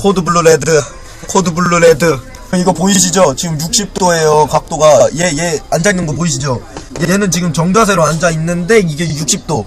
코드 블루 레드, 코드 블루 레드. 이거 보이시죠? 지금 60도예요. 각도가. 얘 앉아있는 거 보이시죠? 얘는 지금 정자세로 앉아있는데 이게 60도.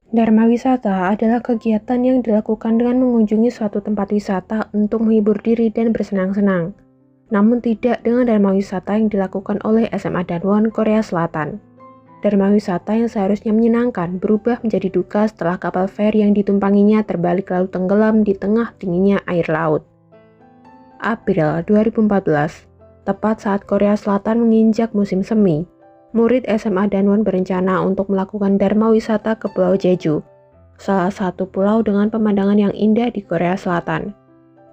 Dharma wisata adalah kegiatan yang dilakukan dengan mengunjungi suatu tempat wisata untuk menghibur diri dan bersenang-senang. Namun tidak dengan dharma wisata yang dilakukan oleh SMA Danwon, Korea Selatan. Dharma wisata yang seharusnya menyenangkan berubah menjadi duka setelah kapal feri yang ditumpanginya terbalik lalu tenggelam di tengah dinginnya air laut. April 2014, tepat saat Korea Selatan menginjak musim semi, murid SMA Danwon berencana untuk melakukan dharma wisata ke Pulau Jeju, salah satu pulau dengan pemandangan yang indah di Korea Selatan.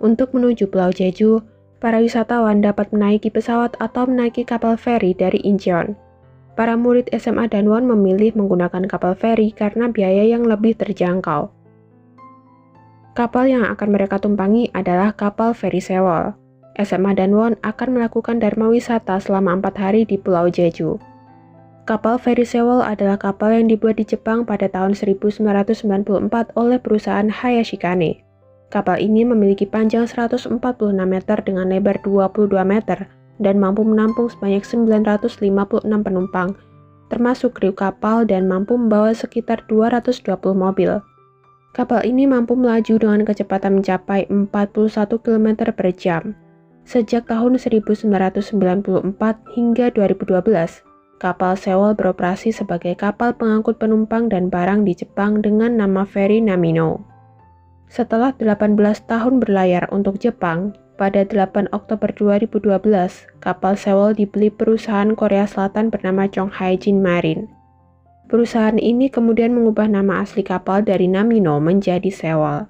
Untuk menuju Pulau Jeju, para wisatawan dapat menaiki pesawat atau menaiki kapal feri dari Incheon. Para murid SMA Danwon memilih menggunakan kapal feri karena biaya yang lebih terjangkau. Kapal yang akan mereka tumpangi adalah kapal feri Sewol. SMA Danwon akan melakukan dharma wisata selama 4 hari di Pulau Jeju. Kapal feri Sewol adalah kapal yang dibuat di Jepang pada tahun 1994 oleh perusahaan Hayashi Kane. Kapal ini memiliki panjang 146 meter dengan lebar 22 meter dan mampu menampung sebanyak 956 penumpang, termasuk kru kapal dan mampu membawa sekitar 220 mobil. Kapal ini mampu melaju dengan kecepatan mencapai 41 km per jam. Sejak tahun 1994 hingga 2012, kapal Sewol beroperasi sebagai kapal pengangkut penumpang dan barang di Jepang dengan nama feri Namino. Setelah 18 tahun berlayar untuk Jepang, pada 8 Oktober 2012, kapal Sewol dibeli perusahaan Korea Selatan bernama Chonghaejin Marine. Perusahaan ini kemudian mengubah nama asli kapal dari Namino menjadi Sewol.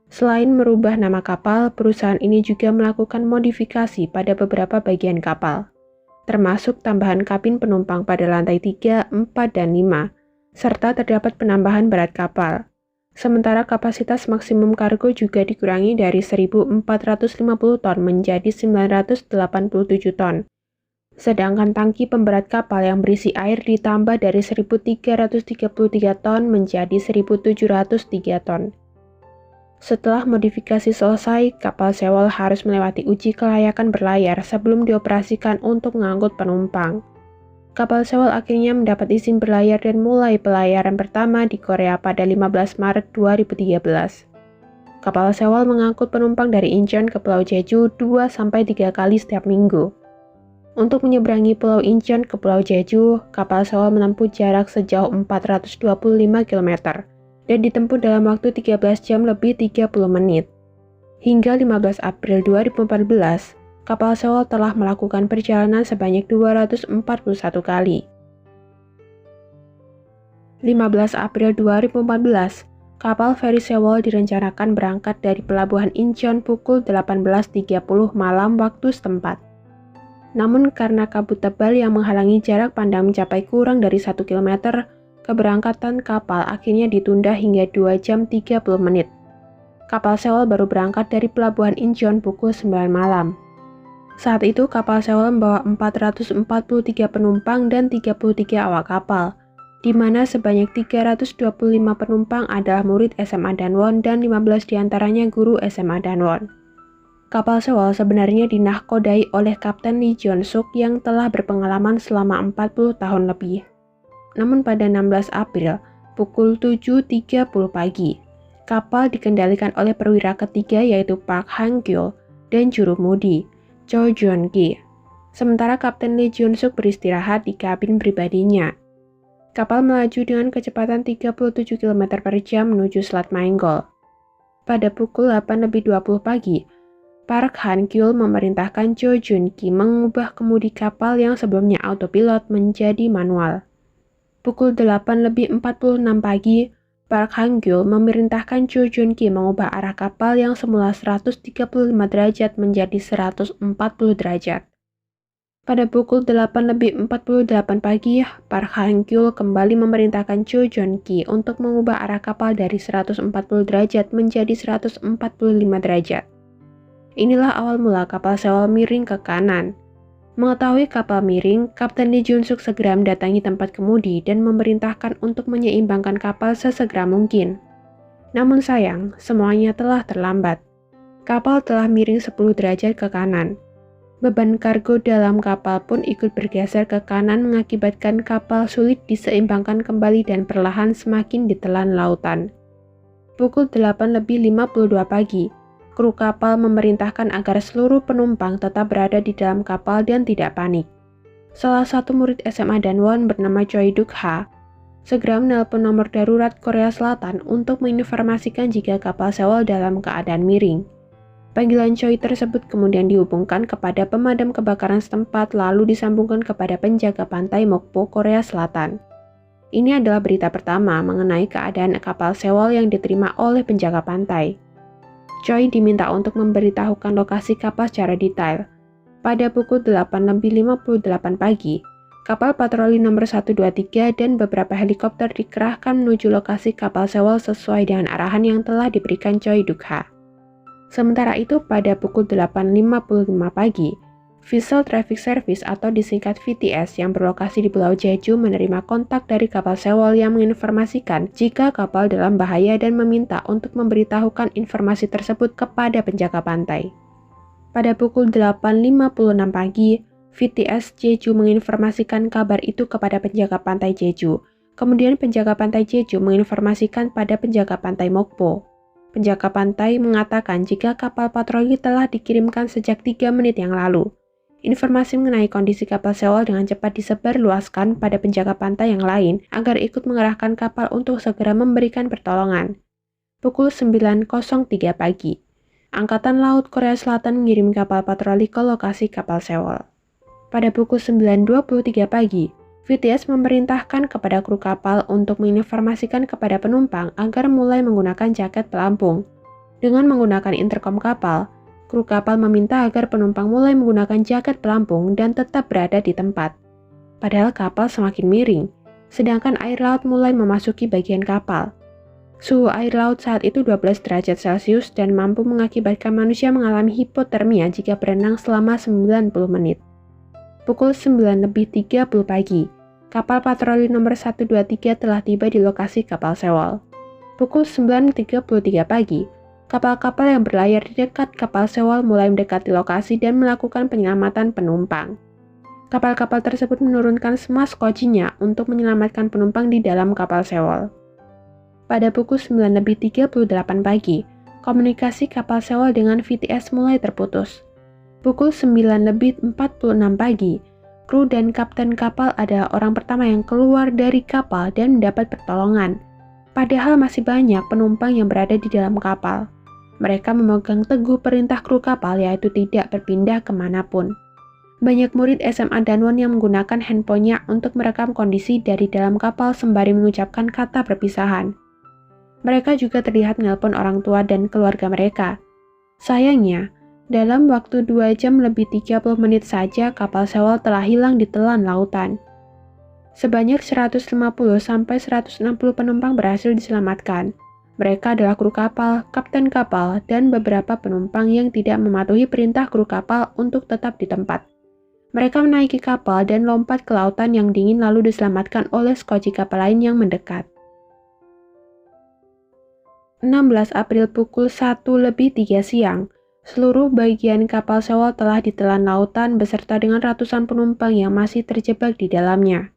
Selain merubah nama kapal, perusahaan ini juga melakukan modifikasi pada beberapa bagian kapal, termasuk tambahan kabin penumpang pada lantai 3, 4, dan 5, serta terdapat penambahan berat kapal. Sementara kapasitas maksimum kargo juga dikurangi dari 1.450 ton menjadi 987 ton. Sedangkan tangki pemberat kapal yang berisi air ditambah dari 1.333 ton menjadi 1.703 ton. Setelah modifikasi selesai, kapal Sewol harus melewati uji kelayakan berlayar sebelum dioperasikan untuk mengangkut penumpang. Kapal Sewol akhirnya mendapat izin berlayar dan mulai pelayaran pertama di Korea pada 15 Maret 2013. Kapal Sewol mengangkut penumpang dari Incheon ke Pulau Jeju 2-3 kali setiap minggu. Untuk menyeberangi Pulau Incheon ke Pulau Jeju, kapal Sewol menempuh jarak sejauh 425 km dan ditempuh dalam waktu 13 jam lebih 30 menit. Hingga 15 April 2014, kapal Sewol telah melakukan perjalanan sebanyak 241 kali. 15 April 2014, kapal feri Sewol direncanakan berangkat dari pelabuhan Incheon pukul 18.30 malam waktu setempat. Namun karena kabut tebal yang menghalangi jarak pandang mencapai kurang dari 1 km, keberangkatan kapal akhirnya ditunda hingga 2 jam 30 menit. Kapal Sewol baru berangkat dari pelabuhan Incheon pukul 9 malam. Saat itu kapal Sewol membawa 443 penumpang dan 33 awak kapal, di mana sebanyak 325 penumpang adalah murid SMA Danwon dan 15 diantaranya guru SMA Danwon. Kapal Sewol sebenarnya dinahkodai oleh Kapten Lee Jeon-suk yang telah berpengalaman selama 40 tahun lebih. Namun pada 16 April, pukul 7.30 pagi, kapal dikendalikan oleh perwira ketiga yaitu Park Han-gyul dan jurumudi Cho Jeon-ki. Sementara Kapten Lee Jeon-suk beristirahat di kabin pribadinya. Kapal melaju dengan kecepatan 37 km per jam menuju Selat Maenggol. Pada pukul 8.20 pagi, Park Han-gyul memerintahkan Cho Jeon-ki mengubah kemudi kapal yang sebelumnya autopilot menjadi manual. Pukul 8.46 pagi, Park Han-gyul memerintahkan Cho Jeon-ki mengubah arah kapal yang semula 135 derajat menjadi 140 derajat. Pada pukul 8.48 pagi, Park Han-gyul kembali memerintahkan Cho Jeon-ki untuk mengubah arah kapal dari 140 derajat menjadi 145 derajat. Inilah awal mula kapal Sewol miring ke kanan. Mengetahui kapal miring, Kapten Lee Jun-suk segera mendatangi tempat kemudi dan memerintahkan untuk menyeimbangkan kapal sesegera mungkin. Namun sayang, semuanya telah terlambat. Kapal telah miring 10 derajat ke kanan. Beban kargo dalam kapal pun ikut bergeser ke kanan mengakibatkan kapal sulit diseimbangkan kembali dan perlahan semakin ditelan lautan. Pukul 8:52 pagi, kru kapal memerintahkan agar seluruh penumpang tetap berada di dalam kapal dan tidak panik. Salah satu murid SMA Danwon bernama Choi Duk-ha segera menelpon nomor darurat Korea Selatan untuk menginformasikan jika kapal Sewol dalam keadaan miring. Panggilan Choi tersebut kemudian dihubungkan kepada pemadam kebakaran setempat lalu disambungkan kepada penjaga pantai Mokpo, Korea Selatan. Ini adalah berita pertama mengenai keadaan kapal Sewol yang diterima oleh penjaga pantai. Choi diminta untuk memberitahukan lokasi kapal secara detail. Pada pukul 8:58 pagi, kapal patroli nomor 123 dan beberapa helikopter dikerahkan menuju lokasi kapal Sewol sesuai dengan arahan yang telah diberikan Choi Duk-ha. Sementara itu, pada pukul 8:55 pagi, Vessel Traffic Service atau disingkat VTS yang berlokasi di Pulau Jeju menerima kontak dari kapal Sewol yang menginformasikan jika kapal dalam bahaya dan meminta untuk memberitahukan informasi tersebut kepada penjaga pantai. Pada pukul 8:56 pagi, VTS Jeju menginformasikan kabar itu kepada penjaga pantai Jeju. Kemudian penjaga pantai Jeju menginformasikan pada penjaga pantai Mokpo. Penjaga pantai mengatakan jika kapal patroli telah dikirimkan sejak 3 menit yang lalu. Informasi mengenai kondisi kapal Sewol dengan cepat disebarluaskan pada penjaga pantai yang lain agar ikut mengerahkan kapal untuk segera memberikan pertolongan. Pukul 9:03 pagi, Angkatan Laut Korea Selatan mengirim kapal patroli ke lokasi kapal Sewol. Pada pukul 9:23 pagi, VTS memerintahkan kepada kru kapal untuk menginformasikan kepada penumpang agar mulai menggunakan jaket pelampung. Dengan menggunakan interkom kapal, kru kapal meminta agar penumpang mulai menggunakan jaket pelampung dan tetap berada di tempat. Padahal kapal semakin miring, sedangkan air laut mulai memasuki bagian kapal. Suhu air laut saat itu 12 derajat Celcius dan mampu mengakibatkan manusia mengalami hipotermia jika berenang selama 90 menit. Pukul 9:30 pagi, kapal patroli nomor 123 telah tiba di lokasi kapal Sewol. Pukul 9:33 pagi, kapal-kapal yang berlayar di dekat kapal Sewol mulai mendekati lokasi dan melakukan penyelamatan penumpang. Kapal-kapal tersebut menurunkan semua skocinya untuk menyelamatkan penumpang di dalam kapal Sewol. Pada pukul 9:38 pagi, komunikasi kapal Sewol dengan VTS mulai terputus. Pukul 9:46 pagi, kru dan kapten kapal adalah orang pertama yang keluar dari kapal dan mendapat pertolongan. Padahal masih banyak penumpang yang berada di dalam kapal. Mereka memegang teguh perintah kru kapal yaitu tidak berpindah kemanapun. Banyak murid SMA Danwon yang menggunakan handphonenya untuk merekam kondisi dari dalam kapal sembari mengucapkan kata perpisahan. Mereka juga terlihat menelpon orang tua dan keluarga mereka. Sayangnya, dalam waktu 2 jam lebih 30 menit saja kapal Sewol telah hilang di telan lautan. Sebanyak 150-160 penumpang berhasil diselamatkan. Mereka adalah kru kapal, kapten kapal, dan beberapa penumpang yang tidak mematuhi perintah kru kapal untuk tetap di tempat. Mereka menaiki kapal dan lompat ke lautan yang dingin lalu diselamatkan oleh skoci kapal lain yang mendekat. 16 April pukul 1:03 siang, seluruh bagian kapal Sewol telah ditelan lautan beserta dengan ratusan penumpang yang masih terjebak di dalamnya.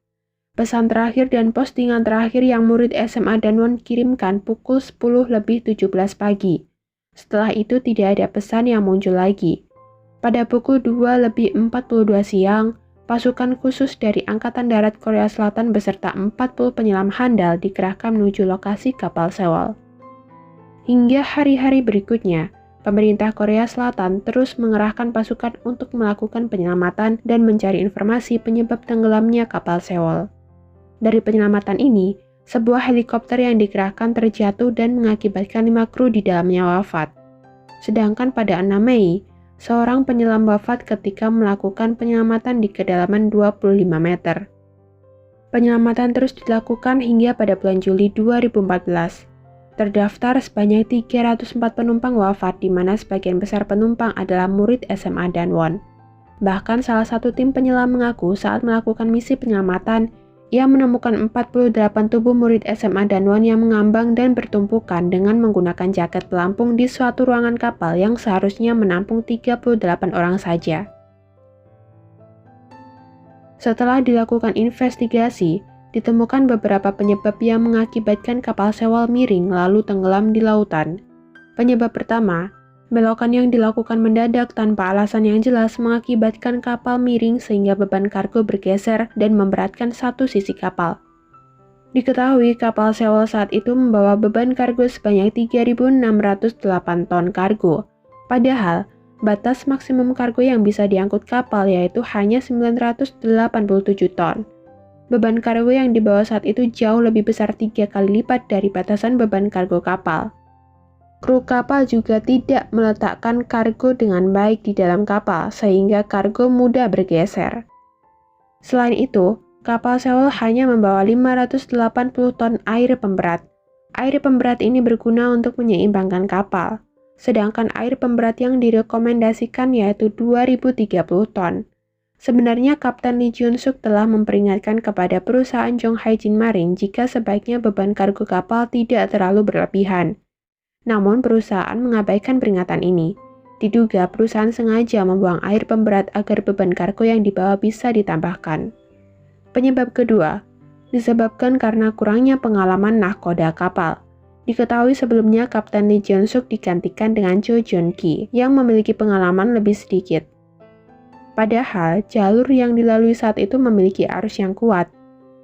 Pesan terakhir dan postingan terakhir yang murid SMA Danwon kirimkan pukul 10:17 pagi. Setelah itu tidak ada pesan yang muncul lagi. Pada pukul 2:42 siang, pasukan khusus dari Angkatan Darat Korea Selatan beserta 40 penyelam handal dikerahkan menuju lokasi kapal Sewol. Hingga hari-hari berikutnya, pemerintah Korea Selatan terus mengerahkan pasukan untuk melakukan penyelamatan dan mencari informasi penyebab tenggelamnya kapal Sewol. Dari penyelamatan ini, sebuah helikopter yang dikerahkan terjatuh dan mengakibatkan 5 kru di dalamnya wafat. Sedangkan pada 6 Mei, seorang penyelam wafat ketika melakukan penyelamatan di kedalaman 25 meter. Penyelamatan terus dilakukan hingga pada bulan Juli 2014. Terdaftar sebanyak 304 penumpang wafat, di mana sebagian besar penumpang adalah murid SMA Danwon. Bahkan salah satu tim penyelam mengaku saat melakukan misi penyelamatan, ia menemukan 48 tubuh murid SMA Danwon yang mengambang dan bertumpukan dengan menggunakan jaket pelampung di suatu ruangan kapal yang seharusnya menampung 38 orang saja. Setelah dilakukan investigasi, ditemukan beberapa penyebab yang mengakibatkan kapal Sewol miring lalu tenggelam di lautan. Penyebab pertama, belokan yang dilakukan mendadak tanpa alasan yang jelas mengakibatkan kapal miring sehingga beban kargo bergeser dan memberatkan satu sisi kapal. Diketahui kapal Sewol saat itu membawa beban kargo sebanyak 3.608 ton kargo. Padahal, batas maksimum kargo yang bisa diangkut kapal yaitu hanya 987 ton. Beban kargo yang dibawa saat itu jauh lebih besar 3 kali lipat dari batasan beban kargo kapal. Kru kapal juga tidak meletakkan kargo dengan baik di dalam kapal, sehingga kargo mudah bergeser. Selain itu, kapal Sewol hanya membawa 580 ton air pemberat. Air pemberat ini berguna untuk menyeimbangkan kapal, sedangkan air pemberat yang direkomendasikan yaitu 2030 ton. Sebenarnya Kapten Lee Jun-suk telah memperingatkan kepada perusahaan Jong Hae-jin Marine jika sebaiknya beban kargo kapal tidak terlalu berlebihan. Namun perusahaan mengabaikan peringatan ini. Diduga perusahaan sengaja membuang air pemberat agar beban kargo yang dibawa bisa ditambahkan. Penyebab kedua, disebabkan karena kurangnya pengalaman nahkoda kapal. Diketahui sebelumnya Kapten Lee Jun-suk digantikan dengan Cho Jun-ki yang memiliki pengalaman lebih sedikit. Padahal, jalur yang dilalui saat itu memiliki arus yang kuat.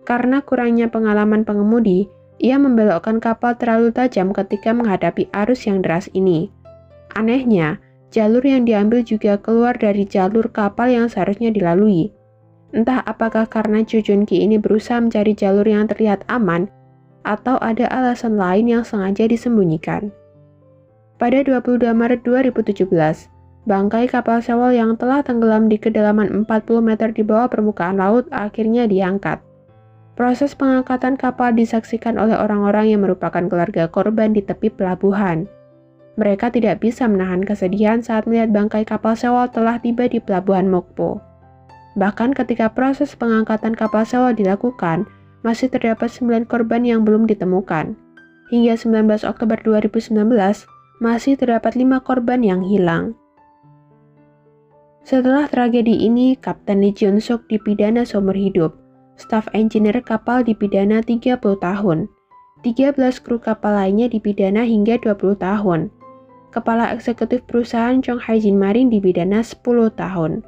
Karena kurangnya pengalaman pengemudi, ia membelokkan kapal terlalu tajam ketika menghadapi arus yang deras ini. Anehnya, jalur yang diambil juga keluar dari jalur kapal yang seharusnya dilalui. Entah apakah karena Cho Jun-ki ini berusaha mencari jalur yang terlihat aman, atau ada alasan lain yang sengaja disembunyikan. Pada 22 Maret 2017, bangkai kapal Sewol yang telah tenggelam di kedalaman 40 meter di bawah permukaan laut akhirnya diangkat. Proses pengangkatan kapal disaksikan oleh orang-orang yang merupakan keluarga korban di tepi pelabuhan. Mereka tidak bisa menahan kesedihan saat melihat bangkai kapal Sewol telah tiba di pelabuhan Mokpo. Bahkan ketika proses pengangkatan kapal Sewol dilakukan, masih terdapat 9 korban yang belum ditemukan. Hingga 19 Oktober 2019, masih terdapat 5 korban yang hilang. Setelah tragedi ini, Kapten Lee Jun-suk dipidana seumur hidup. Staf engineer kapal dipidana 30 tahun. 13 kru kapal lainnya dipidana hingga 20 tahun. Kepala eksekutif perusahaan Jong Hae-jin Marine dipidana 10 tahun.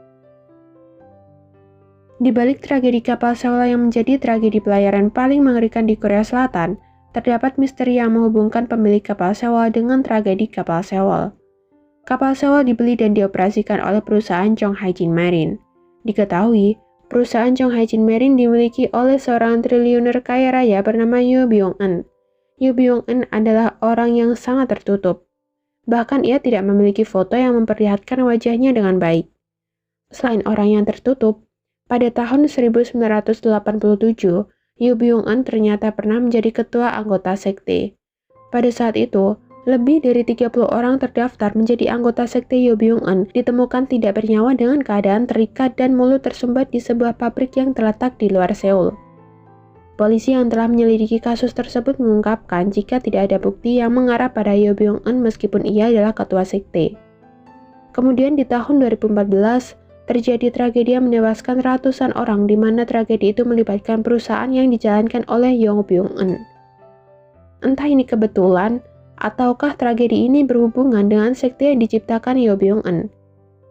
Di balik tragedi kapal Sewol yang menjadi tragedi pelayaran paling mengerikan di Korea Selatan, terdapat misteri yang menghubungkan pemilik kapal Sewol dengan tragedi kapal Sewol. Kapal Sewol dibeli dan dioperasikan oleh perusahaan Jong Hae-jin Marine. Diketahui, perusahaan Jong Hae-jin Marine dimiliki oleh seorang triliuner kaya raya bernama Yoo Byung-eun. Yoo Byung-eun adalah orang yang sangat tertutup. Bahkan ia tidak memiliki foto yang memperlihatkan wajahnya dengan baik. Selain orang yang tertutup, pada tahun 1987, Yoo Byung-eun ternyata pernah menjadi ketua anggota sekte. Pada saat itu, lebih dari 30 orang terdaftar menjadi anggota sekte Yoo Byung-eun ditemukan tidak bernyawa dengan keadaan terikat dan mulut tersumbat di sebuah pabrik yang terletak di luar Seoul. Polisi yang telah menyelidiki kasus tersebut mengungkapkan jika tidak ada bukti yang mengarah pada Yoo Byung-eun meskipun ia adalah ketua sekte. Kemudian di tahun 2014, terjadi tragedi yang menewaskan ratusan orang di mana tragedi itu melibatkan perusahaan yang dijalankan oleh Yoo Byung-eun. Entah ini kebetulan, ataukah tragedi ini berhubungan dengan sekte yang diciptakan Yoo Byung-eun.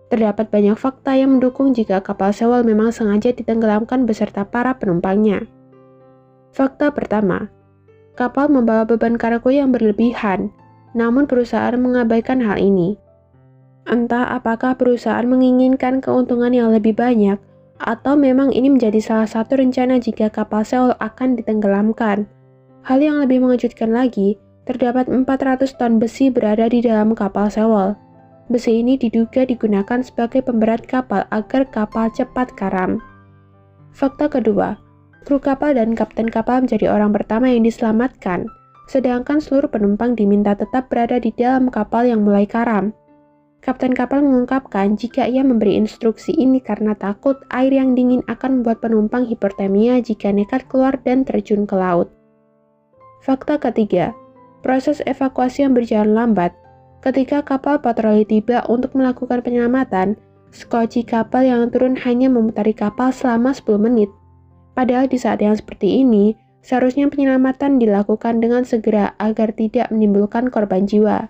Terdapat banyak fakta yang mendukung jika kapal Sewol memang sengaja ditenggelamkan beserta para penumpangnya. Fakta pertama, kapal membawa beban kargo yang berlebihan, namun perusahaan mengabaikan hal ini. Entah apakah perusahaan menginginkan keuntungan yang lebih banyak, atau memang ini menjadi salah satu rencana jika kapal Sewol akan ditenggelamkan. Hal yang lebih mengejutkan lagi, terdapat 400 ton besi berada di dalam kapal Sewol. Besi ini diduga digunakan sebagai pemberat kapal agar kapal cepat karam. Fakta kedua, kru kapal dan kapten kapal menjadi orang pertama yang diselamatkan. sedangkan seluruh penumpang diminta tetap berada di dalam kapal yang mulai karam. Kapten kapal mengungkapkan jika ia memberi instruksi ini karena takut air yang dingin akan membuat penumpang hipotermia jika nekat keluar dan terjun ke laut. Fakta ketiga, proses evakuasi yang berjalan lambat. Ketika kapal patroli tiba untuk melakukan penyelamatan, skoci kapal yang turun hanya memutari kapal selama 10 menit. Padahal di saat yang seperti ini, seharusnya penyelamatan dilakukan dengan segera agar tidak menimbulkan korban jiwa.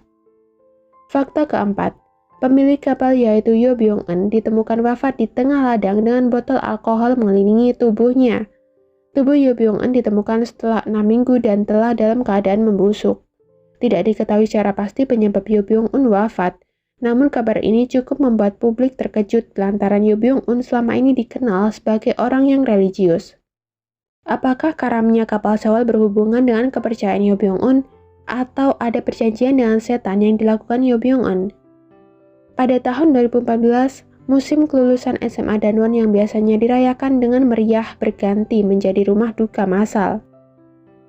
Fakta keempat, pemilik kapal yaitu Yo Byung-eun ditemukan wafat di tengah ladang dengan botol alkohol mengelilingi tubuhnya. Tubuh Yo Byung-eun ditemukan setelah 6 minggu dan telah dalam keadaan membusuk. Tidak diketahui secara pasti penyebab Yo Byung-eun wafat, namun kabar ini cukup membuat publik terkejut lantaran Yo Byung-eun selama ini dikenal sebagai orang yang religius. Apakah karamnya kapal Sewol berhubungan dengan kepercayaan Yo Byung-eun atau ada perjanjian dengan setan yang dilakukan Yo Byung-eun? Pada tahun 2014, musim kelulusan SMA Danwon yang biasanya dirayakan dengan meriah berganti menjadi rumah duka massal.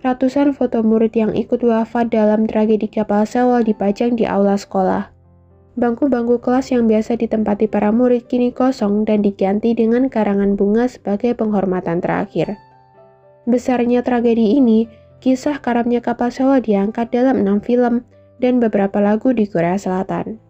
Ratusan foto murid yang ikut wafat dalam tragedi kapal Sewol dipajang di aula sekolah. Bangku-bangku kelas yang biasa ditempati para murid kini kosong dan diganti dengan karangan bunga sebagai penghormatan terakhir. Besarnya tragedi ini, kisah karamnya kapal Sewol diangkat dalam 6 film dan beberapa lagu di Korea Selatan.